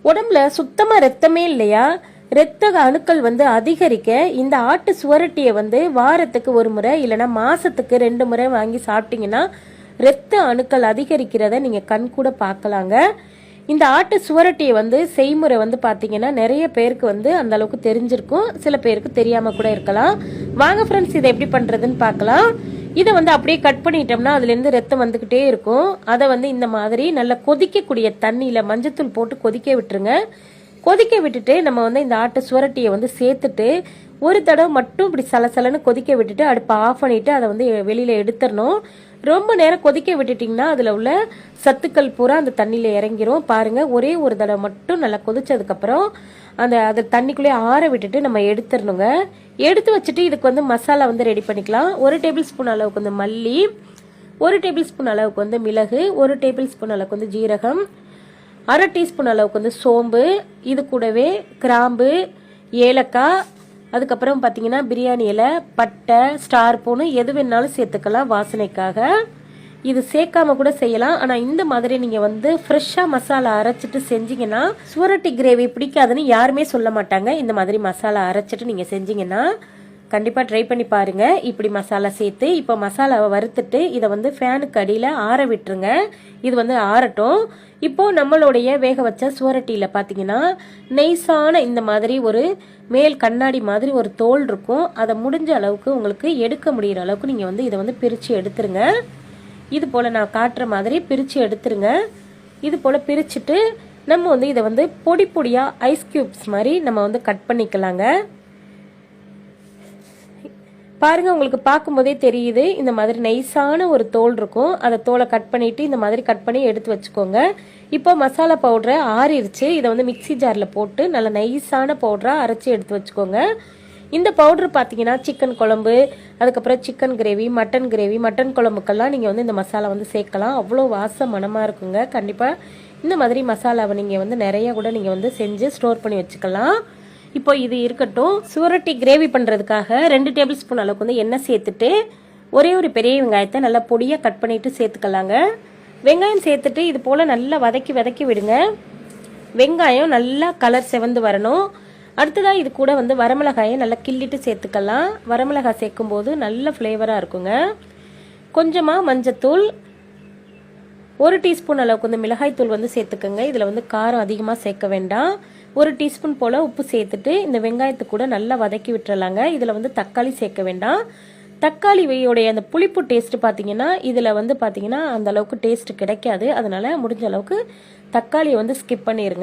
உடம்புல சுத்தமா ரத்தமே இல்லையா? இரத்த அணுக்கள் வந்து அதிகரிக்க இந்த ஆட்டு சுவரட்டியை வந்து வாரத்துக்கு ஒரு முறை இல்லைன்னா மாசத்துக்கு 2 முறை வாங்கி சாப்பிட்டீங்கன்னா இரத்த அணுக்கள் அதிகரிக்கிறத நீங்க கண் கூட பார்க்கலாங்க. இந்த ஆட்டு சுவரட்டியை வந்து செய்முறை வந்து பாத்தீங்கன்னா நிறைய பேருக்கு வந்து அந்த அளவுக்கு தெரிஞ்சிருக்கும், சில பேருக்கு தெரியாம கூட இருக்கலாம். வாங்க ஃப்ரெண்ட்ஸ், இதை எப்படி பண்றதுன்னு பார்க்கலாம். இதை வந்து அப்படியே கட் பண்ணிட்டோம்னா அதுல இருந்து ரத்தம் வந்துகிட்டே இருக்கும். அதை வந்து இந்த மாதிரி நல்லா கொதிக்கக்கூடிய தண்ணியில மஞ்சத்தூள் போட்டு கொதிக்க விட்டுருங்க. கொதிக்க விட்டுட்டு நம்ம வந்து இந்த ஆட்டு சுவரட்டியை வந்து சேர்த்துட்டு ஒரு தடவை மட்டும் இப்படி சலசலன்னு கொதிக்க விட்டுட்டு அடுப்பை ஆஃப் பண்ணிட்டு அதை வந்து வெளியில எடுத்துடணும். ரொம்ப நேரம் கொதிக்க விட்டுட்டிங்கன்னா அதில் உள்ள சத்துக்கள் பூரா அந்த தண்ணியில் இறங்கிரும். பாருங்க, ஒரே ஒரு தடவை மட்டும் நல்லா கொதிச்சதுக்கப்புறம் அதை தண்ணிக்குள்ளே ஆற விட்டுட்டு நம்ம எடுத்துடணுங்க. எடுத்து வச்சுட்டு இதுக்கு வந்து மசாலா வந்து ரெடி பண்ணிக்கலாம். 1 டேபிள் ஸ்பூன் அளவுக்கு வந்து மல்லி, 1 டேபிள் ஸ்பூன் அளவுக்கு வந்து மிளகு, 1 டேபிள் ஸ்பூன் அளவுக்கு வந்து ஜீரகம், 1/2 டீஸ்பூன் அளவுக்கு வந்து சோம்பு, இது கூடவே கிராம்பு, ஏலக்காய், அதுக்கப்புறம் பார்த்தீங்கன்னா பிரியாணி இலை, பட்டை, ஸ்டார் பூனு எது வேணாலும் சேர்த்துக்கலாம் வாசனைக்காக. இது சேர்க்காம கூட செய்யலாம். ஆனால் இந்த மாதிரி நீங்கள் வந்து ஃப்ரெஷ்ஷாக மசாலா அரைச்சிட்டு செஞ்சீங்கன்னா சுவரட்டி கிரேவி பிடிக்காதுன்னு யாருமே சொல்ல மாட்டாங்க. இந்த மாதிரி மசாலா அரைச்சிட்டு நீங்கள் செஞ்சீங்கன்னா கண்டிப்பாக ட்ரை பண்ணி பாருங்க. இப்படி மசாலா சேர்த்து இப்போ மசாலாவை வறுத்துட்டு இதை வந்து ஃபேனுக்கு அடியில் ஆற விட்டுருங்க. இது வந்து ஆறட்டும். இப்போ நம்மளுடைய வேக வச்ச சுவரட்டியில பார்த்தீங்கன்னா நெய்ஸான இந்த மாதிரி ஒரு மேல் கண்ணாடி மாதிரி ஒரு தோல் இருக்கும். அதை முடிஞ்ச அளவுக்கு உங்களுக்கு எடுக்க முடிகிற அளவுக்கு நீங்கள் வந்து இதை வந்து பிரித்து எடுத்துருங்க. இது போல் நான் காட்டுற மாதிரி பிரித்து எடுத்துருங்க. இது போல் பிரிச்சுட்டு நம்ம வந்து இதை வந்து பொடி பொடியாக ஐஸ் கியூப்ஸ் மாதிரி நம்ம வந்து கட் பண்ணிக்கலாங்க. பாருங்க, உங்களுக்கு பார்க்கும்போதே தெரியுது இந்த மாதிரி நைஸான ஒரு தோல் இருக்கும். அதை தோலை கட் பண்ணிட்டு இந்த மாதிரி கட் பண்ணி எடுத்து வச்சுக்கோங்க. இப்போ மசாலா பவுடரை ஆறிடுச்சு. இதை வந்து மிக்சி ஜாரில் போட்டு நல்லா நைஸான பவுடராக அரைச்சி எடுத்து வச்சுக்கோங்க. இந்த பவுடர் பார்த்தீங்கன்னா சிக்கன் குழம்பு, அதுக்கப்புறம் சிக்கன் கிரேவி, மட்டன் குழம்புக்கெல்லாம் நீங்கள் வந்து இந்த மசாலா வந்து சேர்க்கலாம். அவ்வளோ வாசம் மனமாக இருக்குங்க. கண்டிப்பாக இந்த மாதிரி மசாலாவை நீங்கள் வந்து நிறைய கூட நீங்கள் வந்து செஞ்சு ஸ்டோர் பண்ணி வச்சுக்கலாம். இப்போ இது இருக்கட்டும். சுவரட்டி கிரேவி பண்ணுறதுக்காக 2 டேபிள் ஸ்பூன் அளவுக்கு வந்து எண்ணெய் சேர்த்துட்டு ஒரே ஒரு பெரிய வெங்காயத்தை நல்லா பொடியாக கட் பண்ணிட்டு சேர்த்துக்கலாங்க. வெங்காயம் சேர்த்துட்டு இது போல் நல்லா வதக்கி விடுங்க. வெங்காயம் நல்லா கலர் செவந்து வரணும். அடுத்ததாக இது கூட வந்து வரமிளகாயை நல்லா கிள்ளிட்டு சேர்த்துக்கலாம். வரமிளகாய் சேர்க்கும் போது நல்ல ஃப்ளேவராக இருக்குங்க. கொஞ்சமாக மஞ்சத்தூள், 1 டீஸ்பூன் அளவுக்கு வந்து மிளகாய் தூள் வந்து சேர்த்துக்கோங்க. இதில் வந்து காரம் அதிகமாக சேர்க்க வேண்டாம். 1 டீஸ்பூன் போல் உப்பு சேர்த்துட்டு இந்த வெங்காயத்தை கூட நல்லா வதக்கி விட்டுறலாங்க. இதில் வந்து தக்காளி சேர்க்க வேண்டாம். தக்காளியோடைய அந்த புளிப்பு டேஸ்ட் பார்த்தீங்கன்னா இதில் வந்து பார்த்தீங்கன்னா அந்த அளவுக்கு டேஸ்ட் கிடைக்காது. அதனால முடிஞ்ச அளவுக்கு தக்காளியை வந்து ஸ்கிப் பண்ணிடுங்க.